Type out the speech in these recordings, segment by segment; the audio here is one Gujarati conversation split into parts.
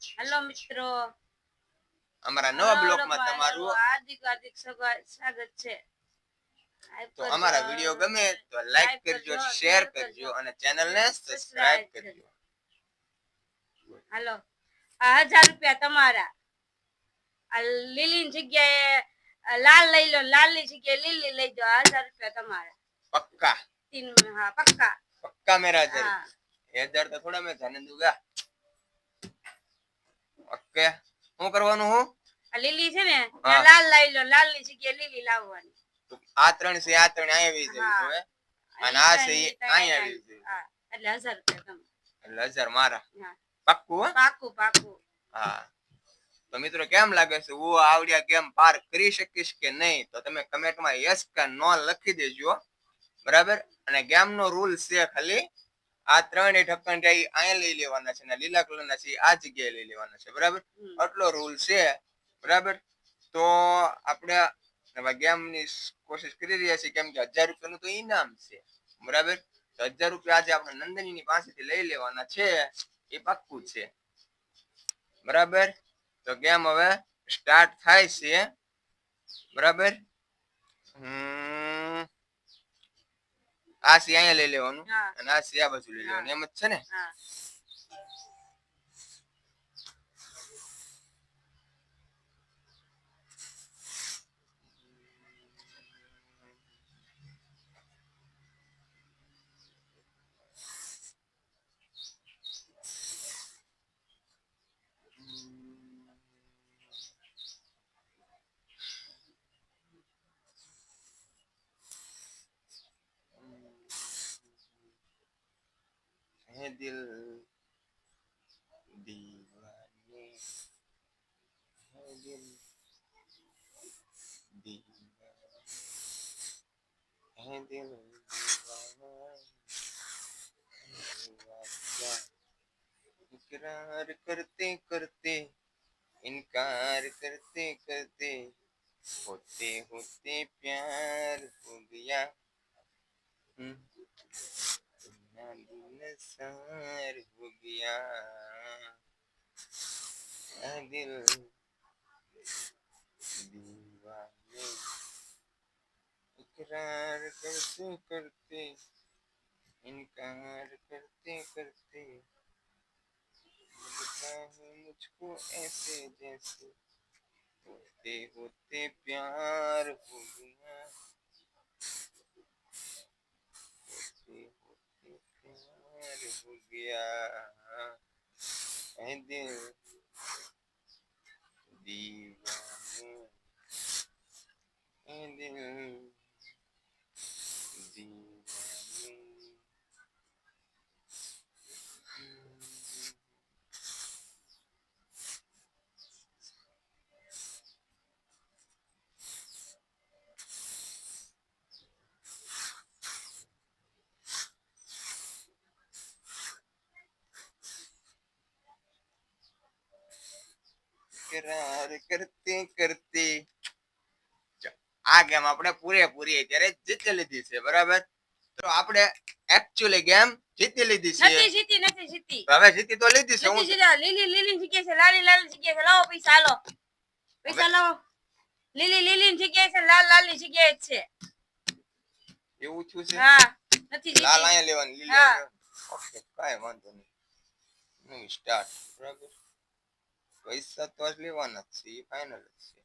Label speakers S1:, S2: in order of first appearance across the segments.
S1: હેલો મિત્રો,
S2: અમારા નવા બ્લોગમાં તમારું
S1: હાર્દિક સ્વાગત છે.
S2: તો અમારા વિડિયો ગમે તો લાઈક કરજો, શેર કરજો અને ચેનલને સબસ્ક્રાઇબ કરજો.
S1: હાલો, 1000 રૂપિયા તમારા. આ લીલી જગ્યાએ લાલ લઈ લો, લાલની જગ્યાએ લીલી લઈ દો. 1000 રૂપિયા તમારા.
S2: પક્કા?
S1: હા, પક્કા.
S2: પક્કા મેરા 1000 તો થોડા મેં જાને દૂંગા. ઓકે, શું કરવાનું? હું
S1: આ લીલી છે ને, લાલ લઈ લો, લાલની જગ્યાએ લીલી લાવવાની.
S2: આ ત્રણ છે, આ ત્રણ આવી જાય હવે, અને આ છે અહીં આવી જાય.
S1: એટલે 1000 રૂપિયા તમે.
S2: એટલે 1000 મારા. પાક્કું?
S1: પાક્કું પાક્કું.
S2: હા. તો મિત્રો કેમ લાગે છે, હું આવડિયા ગેમ પાર કરી શકીશ કે નહીં? તો તમે કમેન્ટમાં યસ કે નો લખી દેજો, બરાબર? અને ગેમ નો રૂલ છે ખાલી આ ત્રણેય ઢક્કન અહીંયા લઈ લેવાના છે, ને લીલા કલરના છે આ જગ્યાએ લઈ લેવાના છે, બરાબર? આટલો રૂલ છે, બરાબર? તો આપણે ગેમની કોશિશ કરી રહ્યા છીએ, કેમ કે 1000 રૂપિયાનું તો ઇનામ છે, બરાબર? તો 1000 રૂપિયા આજે આપણે નંદનીની પાસેથી લઈ લેવાના છે, એ પાક્કું છે, બરાબર? તો ગેમ હવે સ્ટાર્ટ થાય છે, બરાબર? આ સી અહીંયા લઈ લેવાનું અને આ સી આ બાજુ લઈ લેવાનું, એમ જ છે ને? है दिल दीवाने, है दिल दीवाने, है दिल दीवाना, इकरार करते करते इनकार करते करते होते होते प्यार हो गया, सार हो गया, दिल दीवाने, इकरार करते करते इनकार करते करते लगता है मुझको ऐसे जैसे होते होते प्यार हो गया, होते होते प्यार हो गया, ऐ दिल दीवाने, ऐ दिल दीवाने. करार करते करते આ ગેમ આપણે પૂરેપૂરી અત્યારે જીતી લીધી છે, બરાબર? તો આપણે એક્ચ્યુઅલી ગેમ જીતી લીધી છે.
S1: નથી જીતી.
S2: હવે જીતી તો લીધી છે. હું
S1: લીલી જગ્યાએ છે, લાલી જગ્યાએ છે. લાવો પૈસા, હાલો પૈસા લાવો. લીલી જગ્યાએ છે, લાલની જગ્યાએ છે.
S2: એવું થયું છે?
S1: હા, નથી જીતી.
S2: લાલ અહીંયા લેવાની, લીલી. ઓકે, કાઈ વાંધો નહીં. સ્ટાર્ટ, બરાબર? પૈસા તો જ લેવાના છે, એ ફાઇનલ જ છે.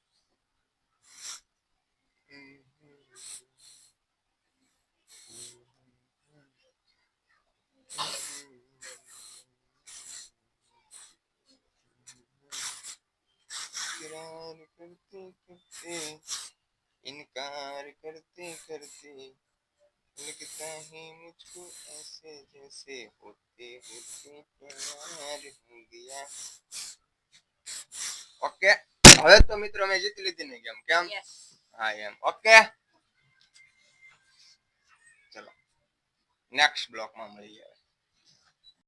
S2: इकरार करते करते इनकार करते करते लगता है मुझको ऐसे जैसे होते होते प्यार हो गया. ओके, હવે તો મિત્રો મેં જીતી લીધી ને ગેમ. કેમ? હા એમ. ઓકે, ચલો નેક્સ્ટ બ્લોકમાં મળીએ.